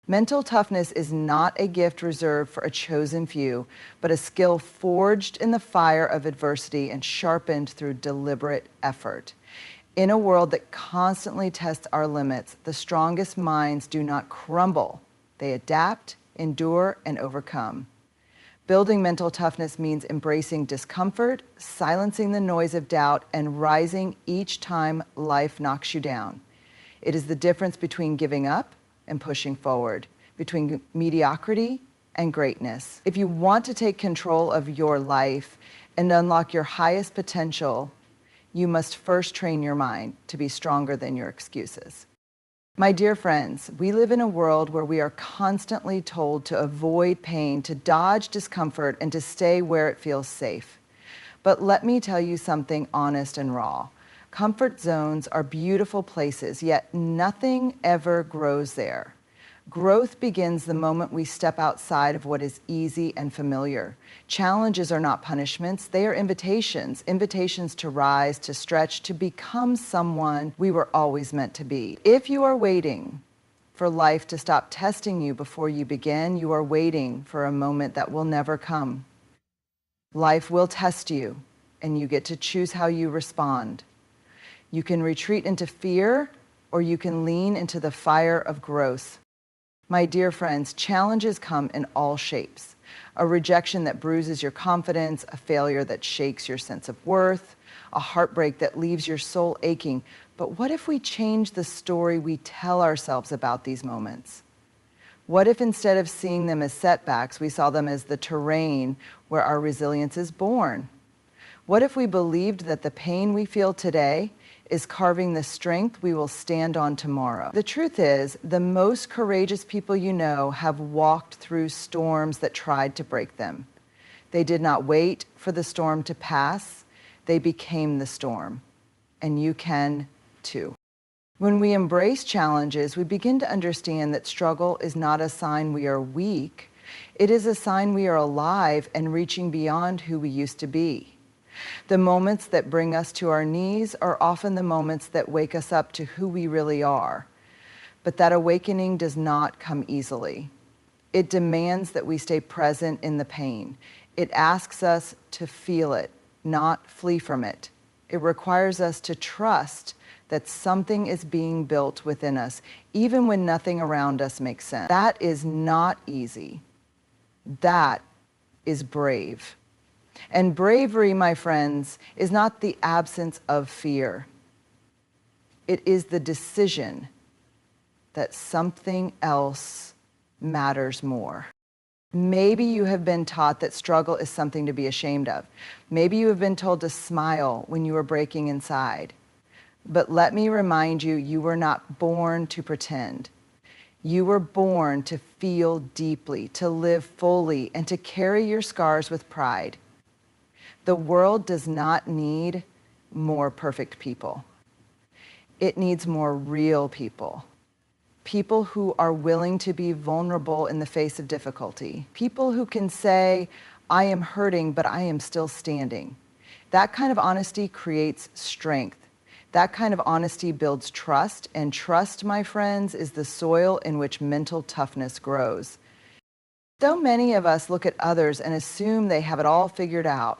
Mental toughness is not a gift reserved for a chosen few, but a skill forged in the fire of adversity and sharpened through deliberate effort. In a world that constantly tests our limits, the strongest minds do not crumble. They adapt, endure, and overcome. Building mental toughness means embracing discomfort, silencing the noise of doubt, and rising each time life knocks you down. It is the difference between giving up and pushing forward, between mediocrity and greatness. If you want to take control of your life and unlock your highest potential, you must first train your mind to be stronger than your excuses. My dear friends, we live in a world where we are constantly told to avoid pain, to dodge discomfort, and to stay where it feels safe. But let me tell you something honest and raw. Comfort zones are beautiful places, yet nothing ever grows there. Growth begins the moment we step outside of what is easy and familiar. Challenges are not punishments, they are invitations. Invitations to rise, to stretch, to become someone we were always meant to be. If you are waiting for life to stop testing you before you begin, you are waiting for a moment that will never come. Life will test you, and you get to choose how you respond. You can retreat into fear, or you can lean into the fire of growth. My dear friends, challenges come in all shapes. A rejection that bruises your confidence, a failure that shakes your sense of worth, a heartbreak that leaves your soul aching. But what if we change the story we tell ourselves about these moments? What if instead of seeing them as setbacks, we saw them as the terrain where our resilience is born? What if we believed that the pain we feel today is carving the strength we will stand on tomorrow? The truth is, the most courageous people you know have walked through storms that tried to break them. They did not wait for the storm to pass. They became the storm. And you can too. When we embrace challenges, we begin to understand that struggle is not a sign we are weak. It is a sign we are alive and reaching beyond who we used to be. The moments that bring us to our knees are often the moments that wake us up to who we really are. But that awakening does not come easily. It demands that we stay present in the pain. It asks us to feel it, not flee from it. It requires us to trust that something is being built within us, even when nothing around us makes sense. That is not easy. That is brave. And bravery, my friends, is not the absence of fear. It is the decision that something else matters more. Maybe you have been taught that struggle is something to be ashamed of. Maybe you have been told to smile when you are breaking inside. But let me remind you, you were not born to pretend. You were born to feel deeply, to live fully, and to carry your scars with pride. The world does not need more perfect people. It needs more real people. People who are willing to be vulnerable in the face of difficulty. People who can say, I am hurting, but I am still standing. That kind of honesty creates strength. That kind of honesty builds trust, and trust, my friends, is the soil in which mental toughness grows. So many of us look at others and assume they have it all figured out.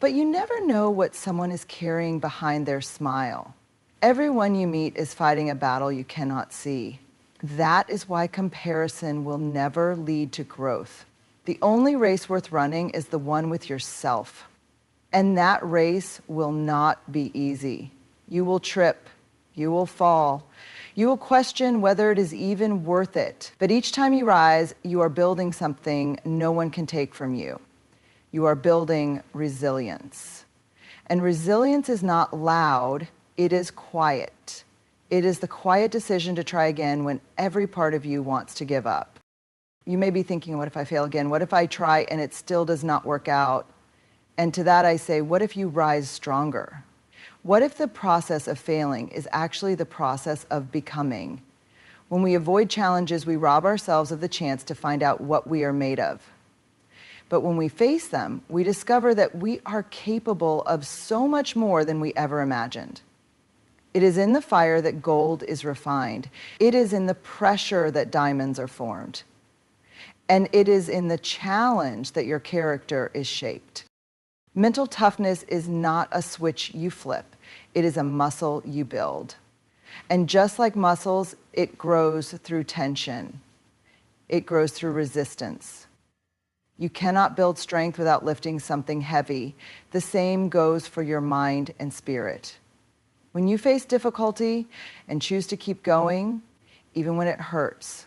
But you never know what someone is carrying behind their smile. Everyone you meet is fighting a battle you cannot see. That is why comparison will never lead to growth. The only race worth running is the one with yourself. And that race will not be easy. You will trip. You will fall. You will question whether it is even worth it. But each time you rise, you are building something no one can take from you. You are building resilience. And resilience is not loud, it is quiet. It is the quiet decision to try again when every part of you wants to give up. You may be thinking, what if I fail again? What if I try and it still does not work out? And to that I say, what if you rise stronger? What if the process of failing is actually the process of becoming? When we avoid challenges, we rob ourselves of the chance to find out what we are made of. But when we face them, we discover that we are capable of so much more than we ever imagined. It is in the fire that gold is refined. It is in the pressure that diamonds are formed. And it is in the challenge that your character is shaped. Mental toughness is not a switch you flip. It is a muscle you build. And just like muscles, it grows through tension. It grows through resistance. You cannot build strength without lifting something heavy. The same goes for your mind and spirit. When you face difficulty and choose to keep going, even when it hurts,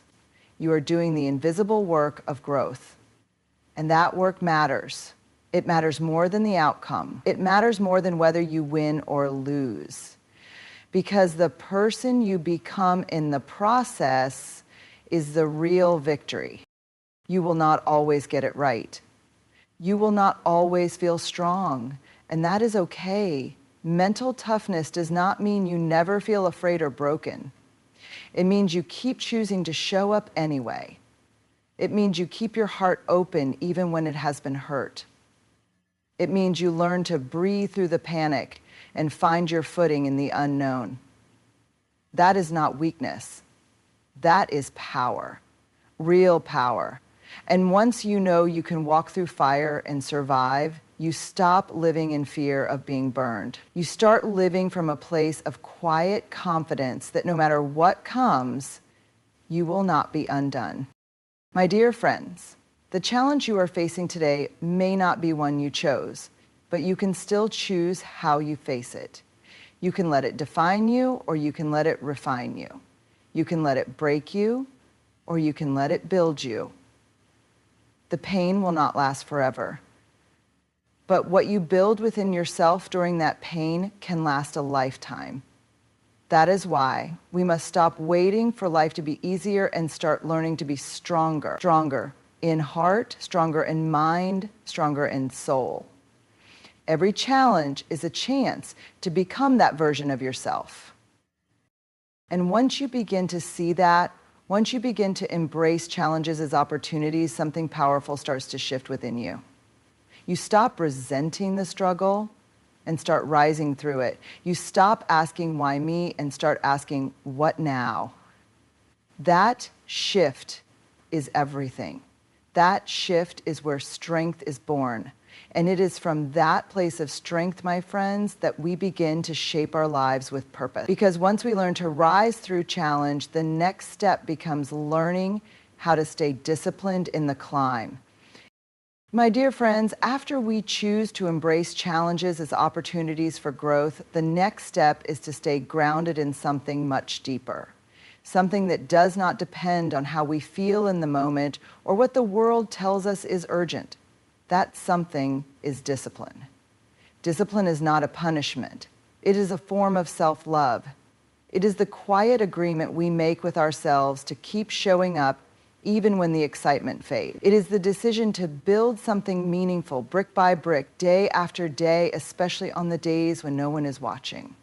you are doing the invisible work of growth. And that work matters. It matters more than the outcome. It matters more than whether you win or lose. Because the person you become in the process is the real victory. You will not always get it right. You will not always feel strong, and that is okay. Mental toughness does not mean you never feel afraid or broken. It means you keep choosing to show up anyway. It means you keep your heart open even when it has been hurt. It means you learn to breathe through the panic and find your footing in the unknown. That is not weakness. That is power, real power. And once you know you can walk through fire and survive, you stop living in fear of being burned. You start living from a place of quiet confidence that no matter what comes, you will not be undone. My dear friends, the challenge you are facing today may not be one you chose, but you can still choose how you face it. You can let it define you, or you can let it refine you. You can let it break you, or you can let it build you. The pain will not last forever. But what you build within yourself during that pain can last a lifetime. That is why we must stop waiting for life to be easier and start learning to be stronger. Stronger in heart, stronger in mind, stronger in soul. Every challenge is a chance to become that version of yourself. And once you begin to see that, once you begin to embrace challenges as opportunities, something powerful starts to shift within you. You stop resenting the struggle and start rising through it. You stop asking, why me, and start asking, what now? That shift is everything. That shift is where strength is born. And it is from that place of strength, my friends, that we begin to shape our lives with purpose. Because once we learn to rise through challenge, the next step becomes learning how to stay disciplined in the climb. My dear friends, after we choose to embrace challenges as opportunities for growth, the next step is to stay grounded in something much deeper. Something that does not depend on how we feel in the moment or what the world tells us is urgent. That something is discipline. Discipline is not a punishment. It is a form of self-love. It is the quiet agreement we make with ourselves to keep showing up even when the excitement fades. It is the decision to build something meaningful brick by brick, day after day, especially on the days when no one is watching.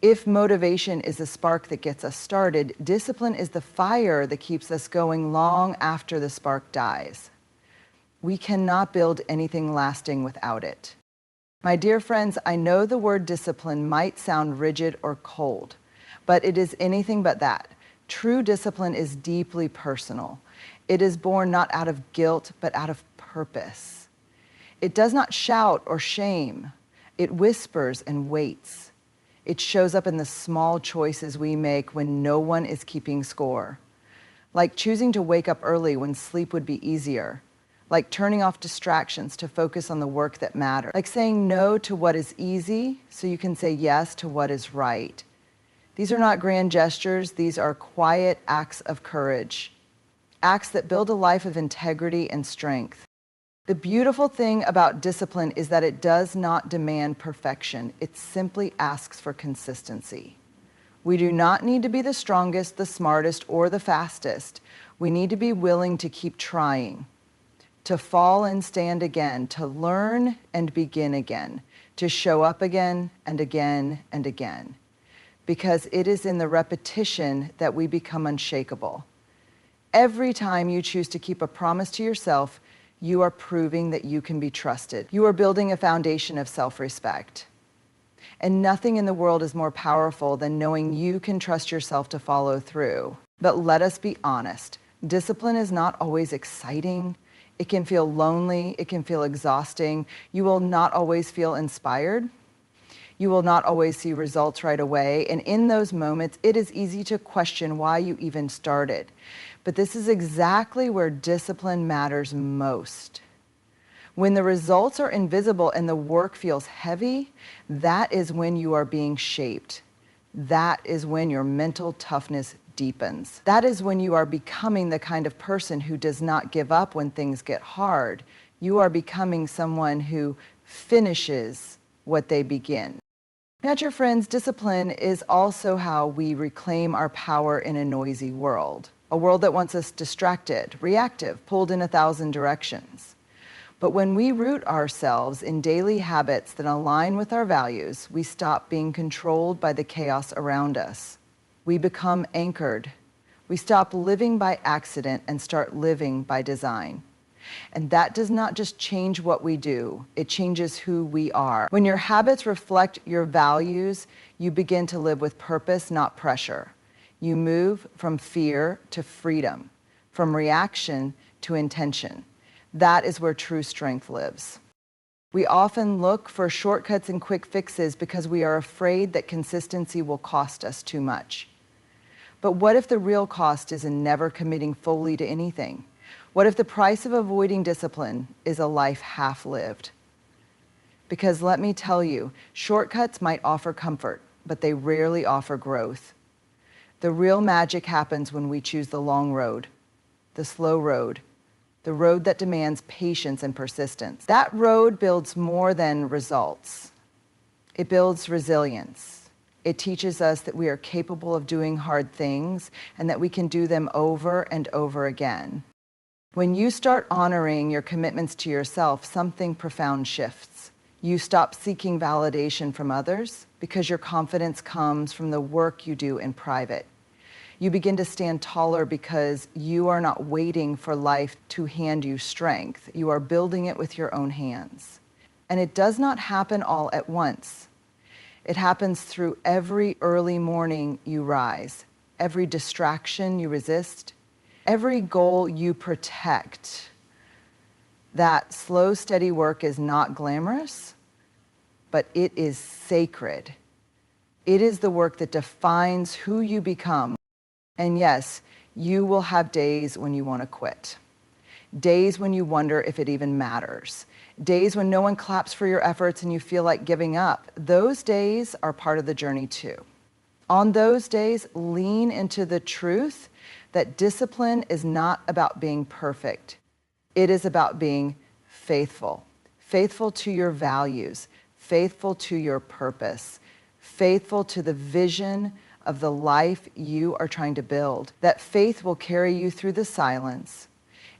If motivation is the spark that gets us started, discipline is the fire that keeps us going long after the spark dies. We cannot build anything lasting without it. My dear friends, I know the word discipline might sound rigid or cold, but it is anything but that. True discipline is deeply personal. It is born not out of guilt, but out of purpose. It does not shout or shame. It whispers and waits. It shows up in the small choices we make when no one is keeping score. Like choosing to wake up early when sleep would be easier. Like turning off distractions to focus on the work that matters. Like saying no to what is easy so you can say yes to what is right. These are not grand gestures, these are quiet acts of courage. Acts that build a life of integrity and strength. The beautiful thing about discipline is that it does not demand perfection. It simply asks for consistency. We do not need to be the strongest, the smartest, or the fastest. We need to be willing to keep trying. To fall and stand again, to learn and begin again, to show up again and again and again. Because it is in the repetition that we become unshakable. Every time you choose to keep a promise to yourself, you are proving that you can be trusted. You are building a foundation of self-respect. And nothing in the world is more powerful than knowing you can trust yourself to follow through. But let us be honest, discipline is not always exciting. It can feel lonely, it can feel exhausting. You will not always feel inspired. You will not always see results right away. And in those moments, it is easy to question why you even started. But this is exactly where discipline matters most. When the results are invisible and the work feels heavy, that is when you are being shaped. That is when your mental toughness deepens. That is when you are becoming the kind of person who does not give up when things get hard. You are becoming someone who finishes what they begin. Now, dear friends, discipline is also how we reclaim our power in a noisy world, a world that wants us distracted, reactive, pulled in 1,000 directions. But when we root ourselves in daily habits that align with our values, we stop being controlled by the chaos around us. We become anchored. We stop living by accident and start living by design. And that does not just change what we do, it changes who we are. When your habits reflect your values, you begin to live with purpose, not pressure. You move from fear to freedom, from reaction to intention. That is where true strength lives. We often look for shortcuts and quick fixes because we are afraid that consistency will cost us too much. But what if the real cost is in never committing fully to anything? What if the price of avoiding discipline is a life half-lived? Because let me tell you, shortcuts might offer comfort, but they rarely offer growth. The real magic happens when we choose the long road, the slow road, the road that demands patience and persistence. That road builds more than results. It builds resilience. It teaches us that we are capable of doing hard things and that we can do them over and over again. When you start honoring your commitments to yourself, something profound shifts. You stop seeking validation from others because your confidence comes from the work you do in private. You begin to stand taller because you are not waiting for life to hand you strength. You are building it with your own hands. And it does not happen all at once. It happens through every early morning you rise, every distraction you resist, every goal you protect. That slow, steady work is not glamorous, but it is sacred. It is the work that defines who you become. And yes, you will have days when you want to quit. Days when you wonder if it even matters. Days when no one claps for your efforts and you feel like giving up. Those days are part of the journey too. On those days, lean into the truth that discipline is not about being perfect. It is about being faithful. Faithful to your values, faithful to your purpose, faithful to the vision of the life you are trying to build. That faith will carry you through the silence.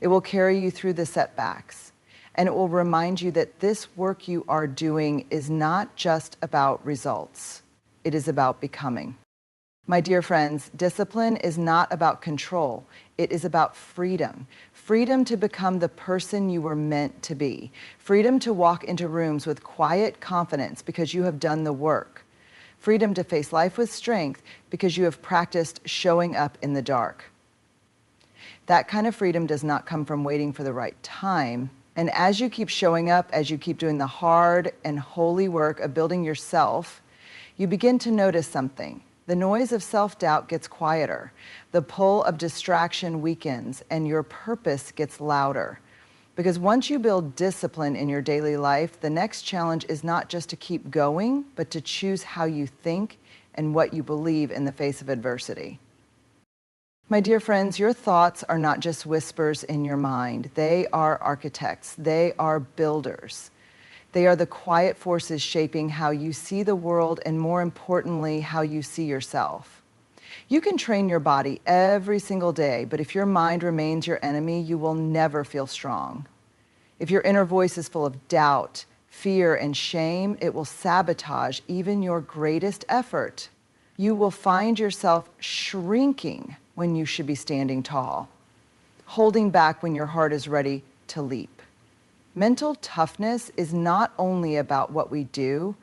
It will carry you through the setbacks. And it will remind you that this work you are doing is not just about results. It is about becoming. My dear friends, discipline is not about control. It is about freedom. Freedom to become the person you were meant to be. Freedom to walk into rooms with quiet confidence because you have done the work. Freedom to face life with strength because you have practiced showing up in the dark. That kind of freedom does not come from waiting for the right time. And as you keep showing up, as you keep doing the hard and holy work of building yourself, you begin to notice something. The noise of self-doubt gets quieter. The pull of distraction weakens, and your purpose gets louder. Because once you build discipline in your daily life, the next challenge is not just to keep going, but to choose how you think and what you believe in the face of adversity. My dear friends, your thoughts are not just whispers in your mind. They are architects. They are builders. They are the quiet forces shaping how you see the world and, more importantly, how you see yourself. You can train your body every single day, but if your mind remains your enemy, you will never feel strong. If your inner voice is full of doubt, fear, and shame, it will sabotage even your greatest effort. You will find yourself shrinking when you should be standing tall, holding back when your heart is ready to leap. Mental toughness is not only about what we do,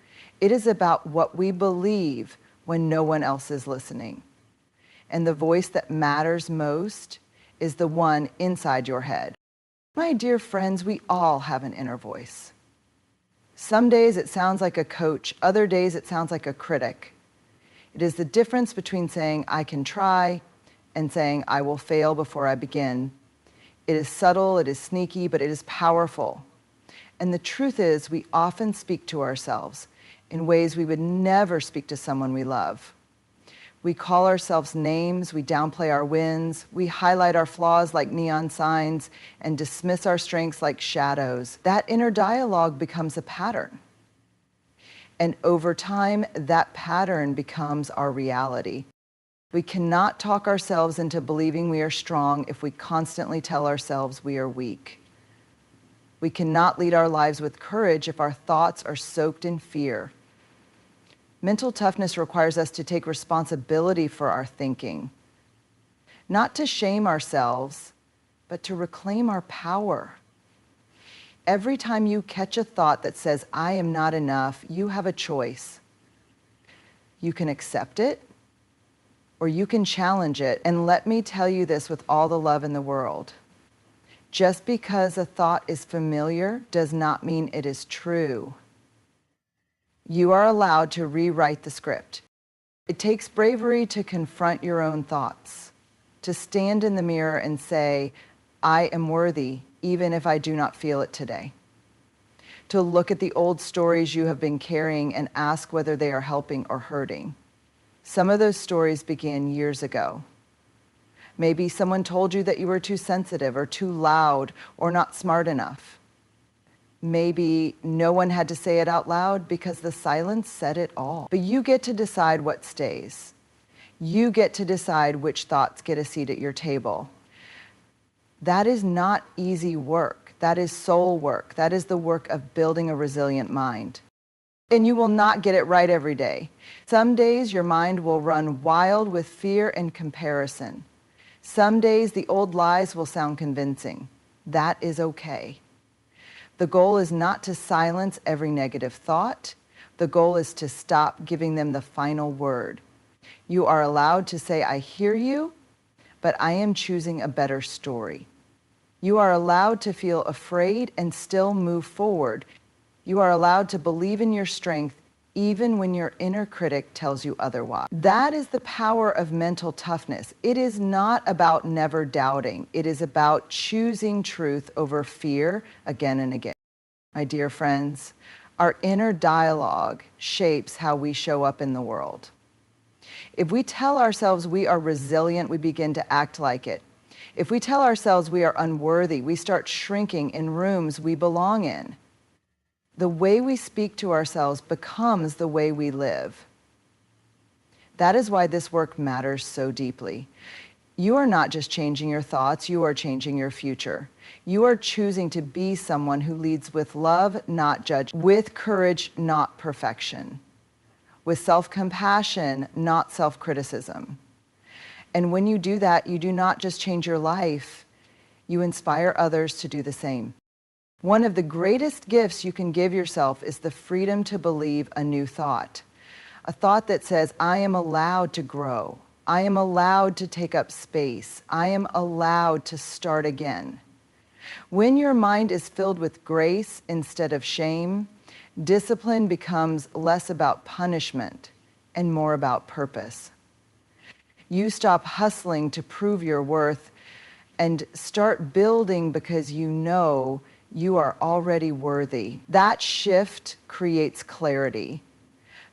It is about what we believe when no one else is listening. And the voice that matters most is the one inside your head. My dear friends, we all have an inner voice. Some days it sounds like a coach, other days it sounds like a critic. It is the difference between saying, I can try, and saying, I will fail before I begin. It is subtle, it is sneaky, but it is powerful. And the truth is, we often speak to ourselves in ways we would never speak to someone we love. We call ourselves names, we downplay our wins, we highlight our flaws like neon signs, and dismiss our strengths like shadows. That inner dialogue becomes a pattern. And over time, that pattern becomes our reality. We cannot talk ourselves into believing we are strong if we constantly tell ourselves we are weak. We cannot lead our lives with courage if our thoughts are soaked in fear. Mental toughness requires us to take responsibility for our thinking, not to shame ourselves, but to reclaim our power. Every time you catch a thought that says, I am not enough, you have a choice. You can accept it, or you can challenge it. And let me tell you this with all the love in the world. Just because a thought is familiar does not mean it is true. You are allowed to rewrite the script. It takes bravery to confront your own thoughts, to stand in the mirror and say, I am worthy, even if I do not feel it today. To look at the old stories you have been carrying and ask whether they are helping or hurting. Some of those stories began years ago. Maybe someone told you that you were too sensitive or too loud or not smart enough. Maybe no one had to say it out loud because the silence said it all. But you get to decide what stays. You get to decide which thoughts get a seat at your table. That is not easy work. That is soul work. That is the work of building a resilient mind. And you will not get it right every day. Some days your mind will run wild with fear and comparison. Some days the old lies will sound convincing. That is okay. The goal is not to silence every negative thought. The goal is to stop giving them the final word. You are allowed to say, I hear you, but I am choosing a better story. You are allowed to feel afraid and still move forward. You are allowed to believe in your strength even when your inner critic tells you otherwise. That is the power of mental toughness. It is not about never doubting. It is about choosing truth over fear again and again. My dear friends, our inner dialogue shapes how we show up in the world. If we tell ourselves we are resilient, we begin to act like it. If we tell ourselves we are unworthy, we start shrinking in rooms we belong in. The way we speak to ourselves becomes the way we live. That is why this work matters so deeply. You are not just changing your thoughts, you are changing your future. You are choosing to be someone who leads with love, not judgment, with courage, not perfection, with self-compassion, not self-criticism. And when you do that, you do not just change your life, you inspire others to do the same. One of the greatest gifts you can give yourself is the freedom to believe a new thought. A thought that says, I am allowed to grow. I am allowed to take up space. I am allowed to start again. When your mind is filled with grace instead of shame, discipline becomes less about punishment and more about purpose. You stop hustling to prove your worth and start building because you know you are already worthy. That shift creates clarity.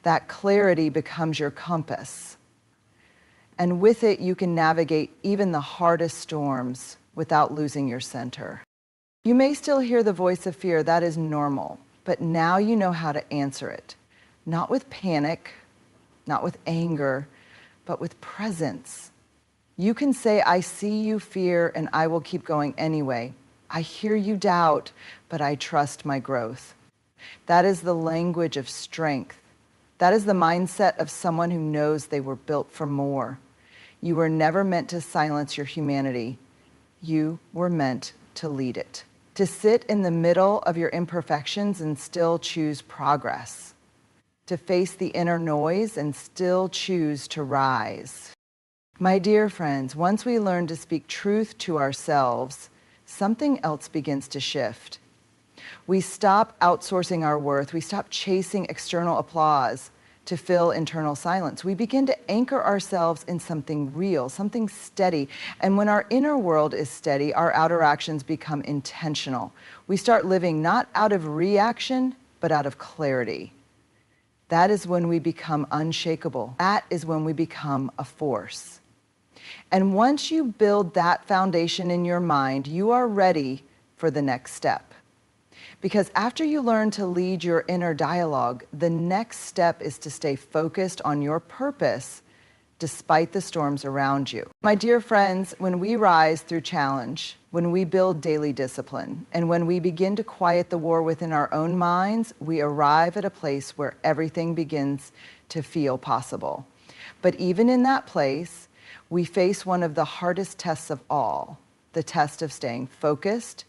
That clarity becomes your compass. And with it, you can navigate even the hardest storms without losing your center. You may still hear the voice of fear. That is normal. But now you know how to answer it. Not with panic, not with anger, but with presence. You can say, I see you, fear, and I will keep going anyway. I hear you, doubt, but I trust my growth. That is the language of strength. That is the mindset of someone who knows they were built for more. You were never meant to silence your humanity. You were meant to lead it. To sit in the middle of your imperfections and still choose progress. to face the inner noise and still choose to rise. My dear friends, once we learn to speak truth to ourselves, something else begins to shift. We stop outsourcing our worth. We stop chasing external applause to fill internal silence. We begin to anchor ourselves in something real, something steady. And when our inner world is steady, our outer actions become intentional. We start living not out of reaction, but out of clarity. That is when we become unshakable. That is when we become a force. And once you build that foundation in your mind, you are ready for the next step. Because after you learn to lead your inner dialogue, the next step is to stay focused on your purpose despite the storms around you. My dear friends, when we rise through challenge, when we build daily discipline, and when we begin to quiet the war within our own minds, we arrive at a place where everything begins to feel possible. But even in that place, we face one of the hardest tests of all, the test of staying focused,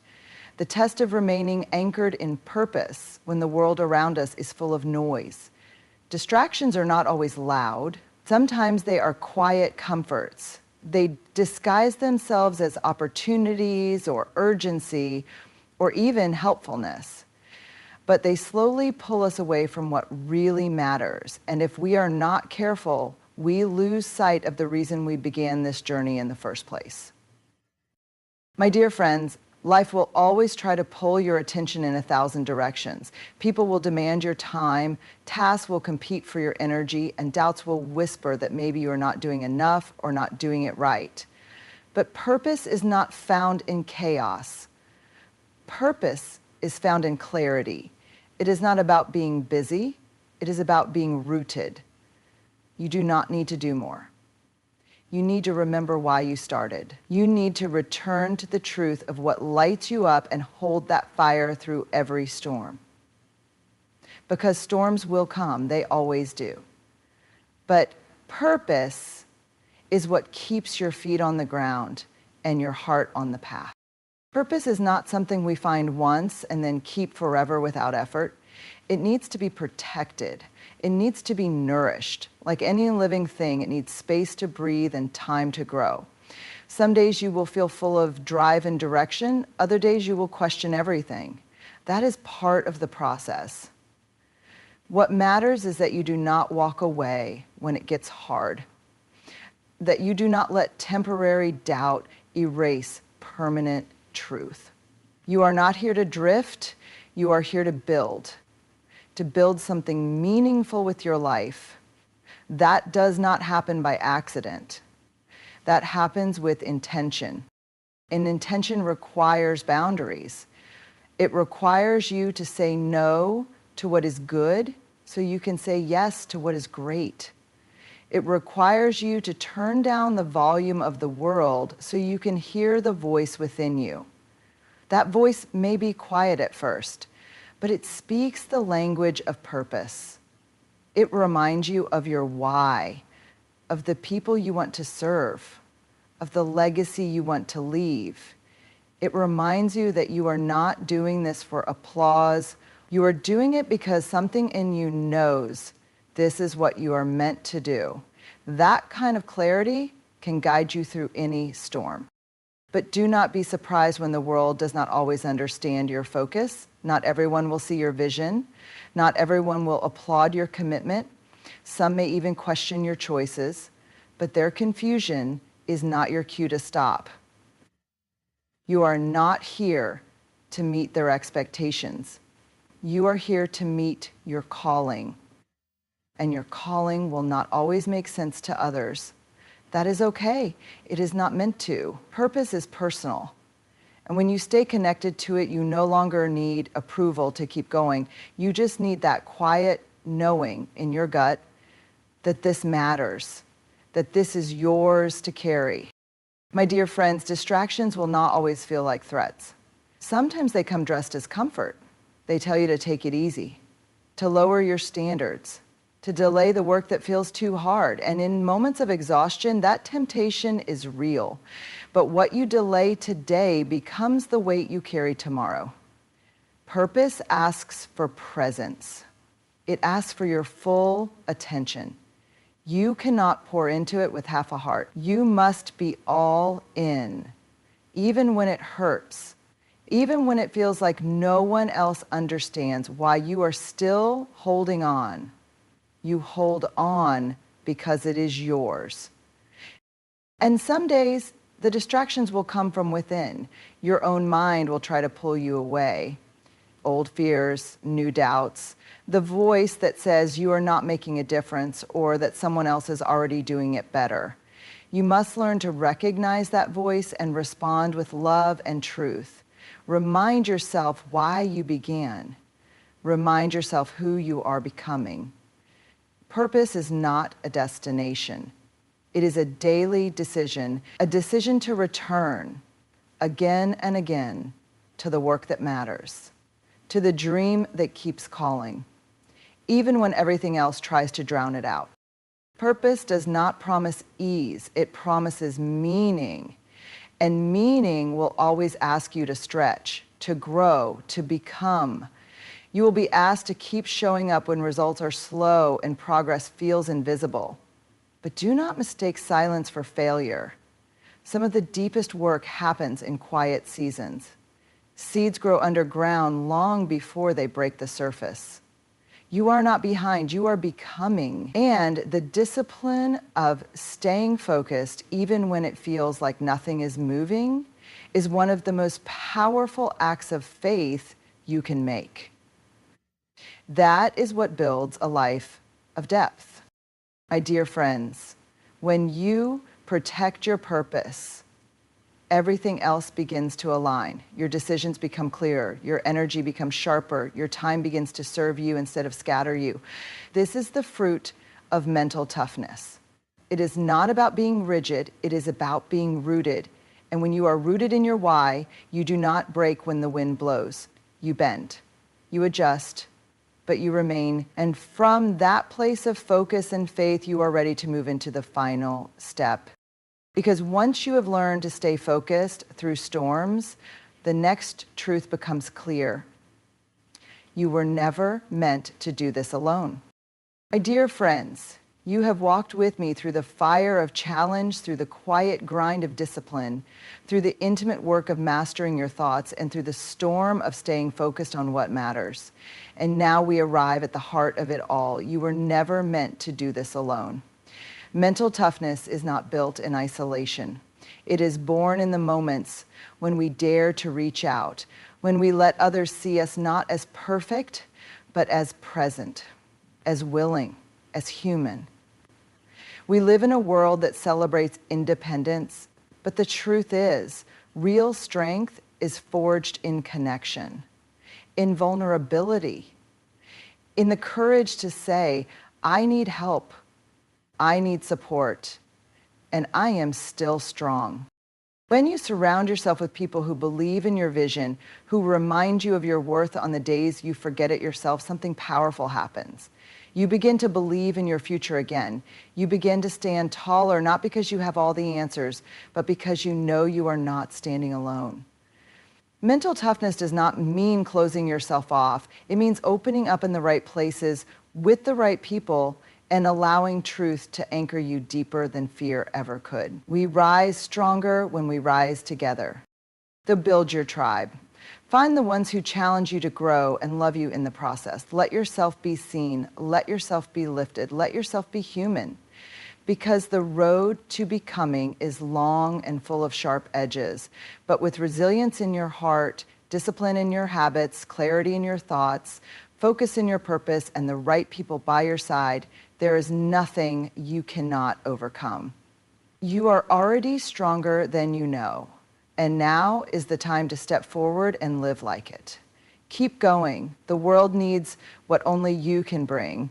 the test of remaining anchored in purpose when the world around us is full of noise. Distractions are not always loud. Sometimes they are quiet comforts. They disguise themselves as opportunities or urgency or even helpfulness. But they slowly pull us away from what really matters. And if we are not careful, we lose sight of the reason we began this journey in the first place. My dear friends, life will always try to pull your attention in 1,000 directions. People will demand your time, tasks will compete for your energy, and doubts will whisper that maybe you're not doing enough or not doing it right. But purpose is not found in chaos. Purpose is found in clarity. It is not about being busy. It is about being rooted. You do not need to do more. You need to remember why you started. You need to return to the truth of what lights you up and hold that fire through every storm. Because storms will come, they always do. But purpose is what keeps your feet on the ground and your heart on the path. Purpose is not something we find once and then keep forever without effort. It needs to be protected. It needs to be nourished. Like any living thing, it needs space to breathe and time to grow. Some days you will feel full of drive and direction. Other days you will question everything. That is part of the process. What matters is that you do not walk away when it gets hard. That you do not let temporary doubt erase permanent truth. You are not here to drift. You are here to build something meaningful with your life. That does not happen by accident. That happens with intention. And intention requires boundaries. It requires you to say no to what is good so you can say yes to what is great. It requires you to turn down the volume of the world so you can hear the voice within you. That voice may be quiet at first, but it speaks the language of purpose. It reminds you of your why, of the people you want to serve, of the legacy you want to leave. It reminds you that you are not doing this for applause. You are doing it because something in you knows this is what you are meant to do. That kind of clarity can guide you through any storm. But do not be surprised when the world does not always understand your focus. Not everyone will see your vision. Not everyone will applaud your commitment. Some may even question your choices, but their confusion is not your cue to stop. You are not here to meet their expectations. You are here to meet your calling. And your calling will not always make sense to others. That is okay. It is not meant to. Purpose is personal. And when you stay connected to it, you no longer need approval to keep going. You just need that quiet knowing in your gut that this matters, that this is yours to carry. My dear friends, distractions will not always feel like threats. Sometimes they come dressed as comfort. They tell you to take it easy, to lower your standards, to delay the work that feels too hard. And in moments of exhaustion, that temptation is real. But what you delay today becomes the weight you carry tomorrow. Purpose asks for presence. It asks for your full attention. You cannot pour into it with half a heart. You must be all in, even when it hurts, even when it feels like no one else understands why you are still holding on. You hold on because it is yours. And some days, the distractions will come from within. Your own mind will try to pull you away. Old fears, new doubts, the voice that says you are not making a difference or that someone else is already doing it better. You must learn to recognize that voice and respond with love and truth. Remind yourself why you began. Remind yourself who you are becoming. Purpose is not a destination. It is a daily decision, a decision to return again and again to the work that matters, to the dream that keeps calling, even when everything else tries to drown it out. Purpose does not promise ease, it promises meaning. And meaning will always ask you to stretch, to grow, to become. You will be asked to keep showing up when results are slow and progress feels invisible. But do not mistake silence for failure. Some of the deepest work happens in quiet seasons. Seeds grow underground long before they break the surface. You are not behind, you are becoming. And the discipline of staying focused, even when it feels like nothing is moving, is one of the most powerful acts of faith you can make. That is what builds a life of depth. My dear friends, when you protect your purpose, everything else begins to align. Your decisions become clearer, your energy becomes sharper, your time begins to serve you instead of scatter you. This is the fruit of mental toughness. It is not about being rigid, it is about being rooted. And when you are rooted in your why, you do not break when the wind blows. You bend, you adjust, but you remain. And from that place of focus and faith, you are ready to move into the final step. Because once you have learned to stay focused through storms, the next truth becomes clear. You were never meant to do this alone. My dear friends, you have walked with me through the fire of challenge, through the quiet grind of discipline, through the intimate work of mastering your thoughts, and through the storm of staying focused on what matters. And now we arrive at the heart of it all. You were never meant to do this alone. Mental toughness is not built in isolation. It is born in the moments when we dare to reach out, when we let others see us not as perfect, but as present, as willing, as human. We live in a world that celebrates independence, but the truth is, real strength is forged in connection, in vulnerability, in the courage to say, I need help, I need support, and I am still strong. When you surround yourself with people who believe in your vision, who remind you of your worth on the days you forget it yourself, something powerful happens. You begin to believe in your future again. You begin to stand taller, not because you have all the answers, but because you know you are not standing alone. Mental toughness does not mean closing yourself off. It means opening up in the right places with the right people and allowing truth to anchor you deeper than fear ever could. We rise stronger when we rise together. So build your tribe. Find the ones who challenge you to grow and love you in the process. Let yourself be seen. Let yourself be lifted. Let yourself be human. Because the road to becoming is long and full of sharp edges. But with resilience in your heart, discipline in your habits, clarity in your thoughts, focus in your purpose, and the right people by your side, there is nothing you cannot overcome. You are already stronger than you know, and now is the time to step forward and live like it. Keep going. The world needs what only you can bring.